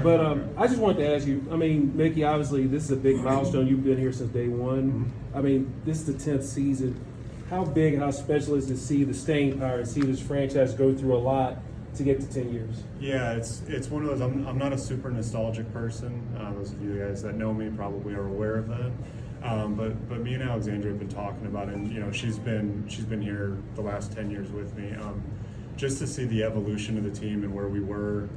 But I just wanted to ask you, I mean, Mickey, obviously this is a big milestone. You've been here since day one. I mean, this is the 10th season. How big, how special is to see the staying power and see this franchise go through a lot to get to 10 years? Yeah, it's one of those. I'm not a super nostalgic person. Those of you guys that know me probably are aware of that. But me and Alexandra have been talking about it, and you know, she's been here the last 10 years with me. Just to see the evolution of the team and where we were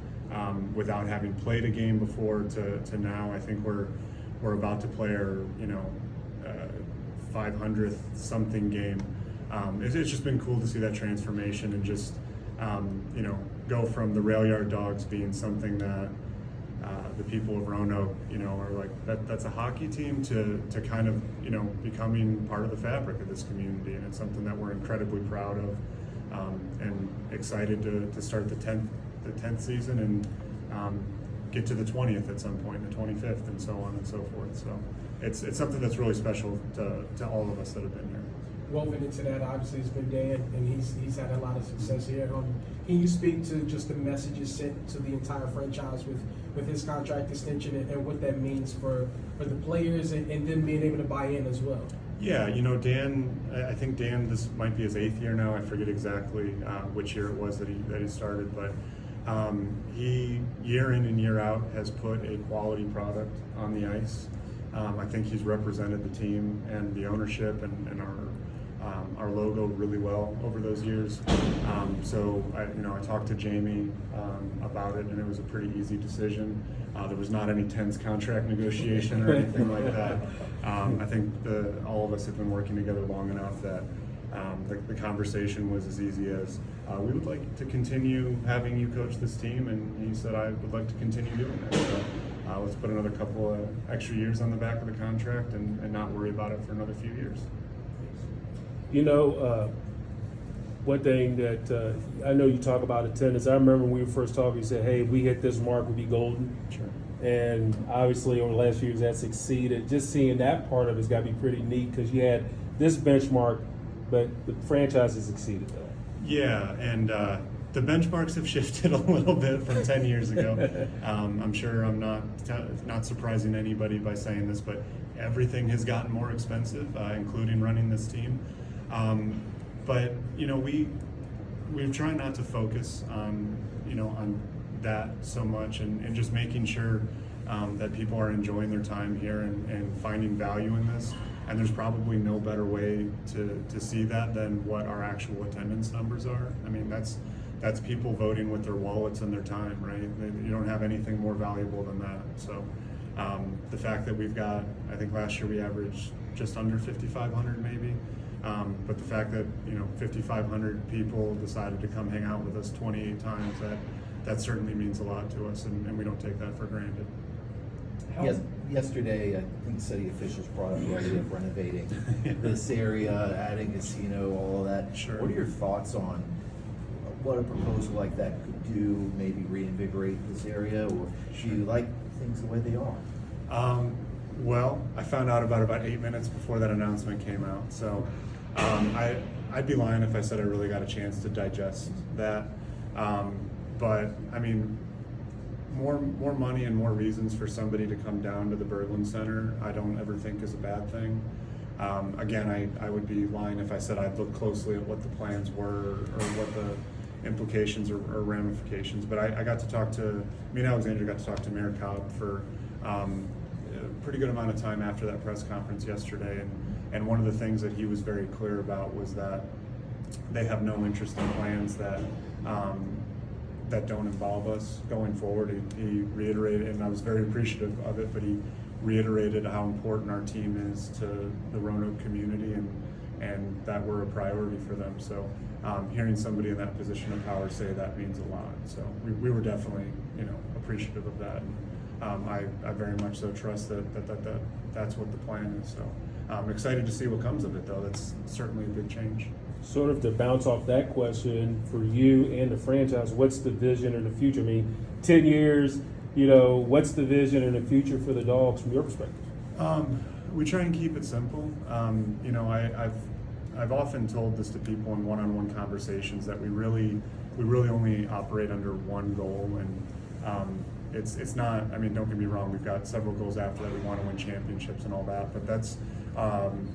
without having played a game before to now. I think we're about to play our 500th something game. It's just been cool to see that transformation and just go from the Railyard Dawgs being something that the people of Roanoke, are like that's a hockey team to kind of becoming part of the fabric of this community, and it's something that we're incredibly proud of, and excited to start the 10th season and get to the 20th at some point, the 25th, and so on and so forth. So it's something that's really special to all of us that have been here. Woven into that, obviously, has been Dan, and he's had a lot of success here. Can you speak to just the messages sent to the entire franchise with his contract extension and what that means for the players and them being able to buy in as well? Yeah, Dan, I think Dan, this might be his 8th year now. I forget exactly which year it was that he started, but he, year in and year out, has put a quality product on the ice. I think he's represented the team and the ownership and our logo really well over those years. So I talked to Jamie about it, and it was a pretty easy decision. There was not any tense contract negotiation or anything like that. I think all of us have been working together long enough that the conversation was as easy as we would like to continue having you coach this team, and he said I would like to continue doing it. So let's put another couple of extra years on the back of the contract and not worry about it for another few years. One thing that I know you talk about attendance. I remember when we were first talking, you said, hey, if we hit this mark, we'll be golden. Sure. And obviously over the last few years that's succeeded. Just seeing that part of it's got to be pretty neat because you had this benchmark, but the franchise has exceeded that. Yeah, and the benchmarks have shifted a little bit from 10 years ago. I'm sure I'm not surprising anybody by saying this, but everything has gotten more expensive, including running this team. But we've tried not to focus on that so much, and just making sure that people are enjoying their time here and finding value in this. And there's probably no better way to see that than what our actual attendance numbers are. I mean, that's people voting with their wallets and their time, right? You don't have anything more valuable than that. So the fact that we've got, I think last year we averaged just under 5,500 maybe. But the fact that 5,500 people decided to come hang out with us 28 times, that certainly means a lot to us, and we don't take that for granted. Yes, yesterday, I think city officials brought up the idea of renovating this area, adding casino, all of that. Sure. What are your thoughts on what a proposal like that could do? Maybe reinvigorate this area, or do you like things the way they are? Well, I found out about 8 minutes before that announcement came out, so I'd be lying if I said I really got a chance to digest that. But I mean, more money and more reasons for somebody to come down to the Berglund Center, I don't ever think is a bad thing. Again, I would be lying if I said I'd look closely at what the plans were or what the implications or ramifications. But I got to talk to, me and Alexandra got to talk to Mayor Cobb for a pretty good amount of time after that press conference yesterday. And one of the things that he was very clear about was that they have no interest in plans that don't involve us going forward. He reiterated, and I was very appreciative of it, but he reiterated how important our team is to the Roanoke community and that we're a priority for them. So hearing somebody in that position of power say that means a lot. So we were definitely appreciative of that. I very much so trust that's what the plan is. So I'm excited to see what comes of it, though. That's certainly a big change. Sort of to bounce off that question for you and the franchise, what's the vision or the future? I mean, 10 years, what's the vision and the future for the Dogs from your perspective? We try and keep it simple. I've often told this to people in one-on-one conversations that we really only operate under one goal, and it's not. I mean, don't get me wrong. We've got several goals after that. We want to win championships and all that. But that's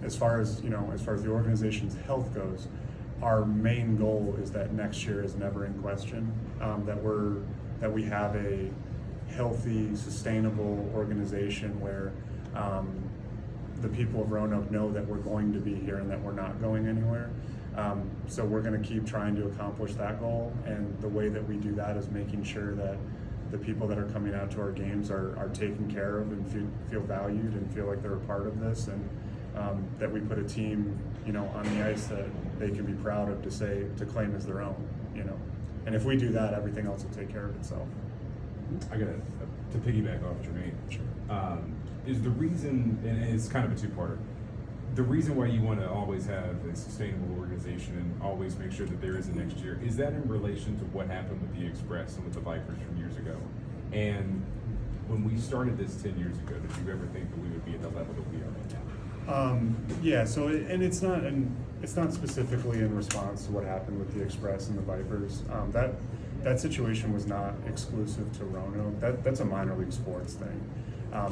as far as the organization's health goes. Our main goal is that next year is never in question. That we have a healthy, sustainable organization where the people of Roanoke know that we're going to be here and that we're not going anywhere. So we're going to keep trying to accomplish that goal, and the way that we do that is making sure that the people that are coming out to our games are taken care of and feel valued and feel like they're a part of this, and that we put a team, on the ice that they can be proud of to claim as their own, And if we do that, everything else will take care of itself. I got to piggyback off Jermaine. Sure. Is the reason, and it's kind of a two-parter, the reason why you want to always have a sustainable organization and always make sure that there is a next year, is that in relation to what happened with the Express and with the Vipers from years ago? And when we started this 10 years ago, did you ever think that we would be at the level that we are right now? Yeah. So, it's not specifically in response to what happened with the Express and the Vipers. That situation was not exclusive to Roanoke. That's a minor league sports thing.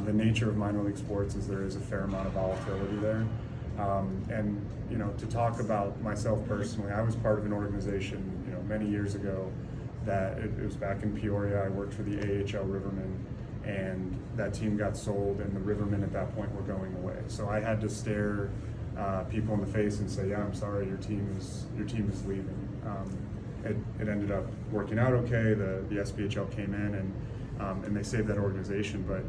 The nature of minor league sports is there is a fair amount of volatility there. And to talk about myself personally, I was part of an organization, many years ago that it was back in Peoria. I worked for the AHL Rivermen, and that team got sold, and the Rivermen at that point were going away. So I had to stare people in the face and say, "Yeah, I'm sorry, your team is leaving." It ended up working out okay. The SPHL came in and they saved that organization, but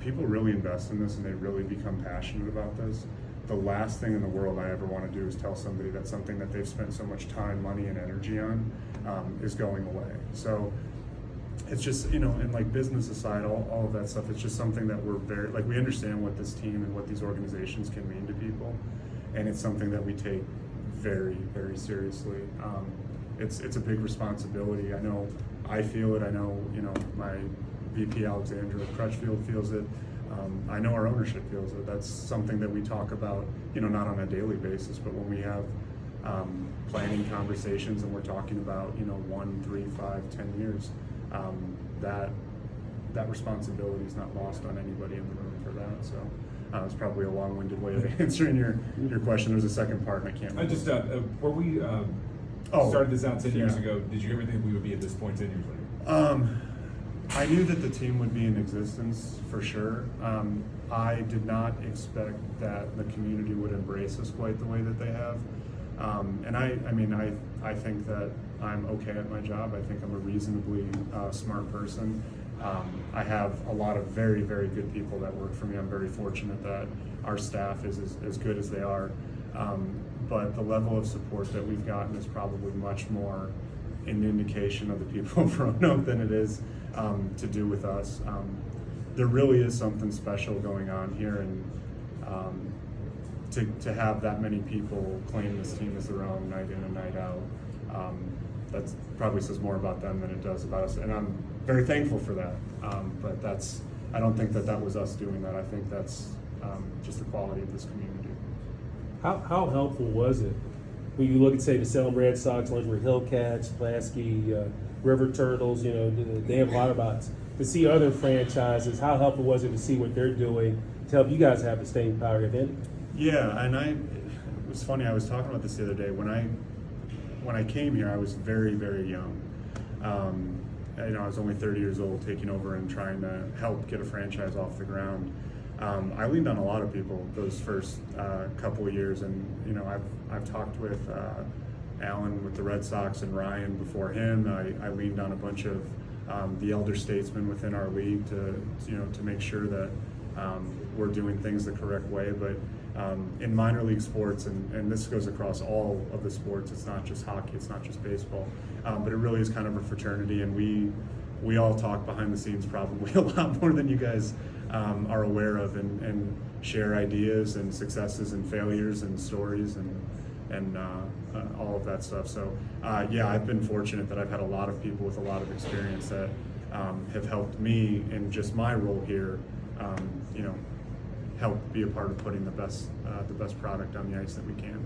people really invest in this and they really become passionate about this. The last thing in the world I ever want to do is tell somebody that something that they've spent so much time, money, and energy on is going away. So it's just, and like business aside, all of that stuff, it's just something that we're we understand what this team and what these organizations can mean to people, and it's something that we take very, very seriously. It's a big responsibility. I know I feel it. I know, my VP Alexandra Crutchfield feels it. I know our ownership feels it. That's something that we talk about, not on a daily basis, but when we have planning conversations and we're talking about, 1, 3, 5, 10 years, that responsibility is not lost on anybody in the room for that. So it's probably a long-winded way of answering your question. There's a second part, and I can't remember. I just, were we started this out 10 years ago, did you ever think we would be at this point 10 years later? I knew that the team would be in existence for sure. I did not expect that the community would embrace us quite the way that they have. And I think that I'm okay at my job. I think I'm a reasonably smart person. I have a lot of very, very good people that work for me. I'm very fortunate that our staff is as good as they are. But the level of support that we've gotten is probably much more an indication of the people of Roanoke than it is to do with us. There really is something special going on here, and to have that many people claim this team as their own night in and night out, that probably says more about them than it does about us, and I'm very thankful for that. But I don't think that was us doing that. I think that's just the quality of this community. How helpful was it when you look at, say, the Salem Red Sox, Lingerie Hillcats, Pulaski, River Turtles, they have a lot of odds. To see other franchises, how helpful was it to see what they're doing to help you guys have the staying power event? Yeah, and it was funny, I was talking about this the other day. When I came here, I was very, very young. I was only 30 years old, taking over and trying to help get a franchise off the ground. I leaned on a lot of people those first couple of years, and I've talked with Alan with the Red Sox and Ryan before him. I leaned on a bunch of the elder statesmen within our league to make sure that we're doing things the correct way. But in minor league sports, and this goes across all of the sports, it's not just hockey, it's not just baseball, but it really is kind of a fraternity, and we all talk behind the scenes probably a lot more than you guys are aware of, and share ideas and successes and failures and stories and all of that stuff. So I've been fortunate that I've had a lot of people with a lot of experience that have helped me in just my role here, help be a part of putting the best product on the ice that we can.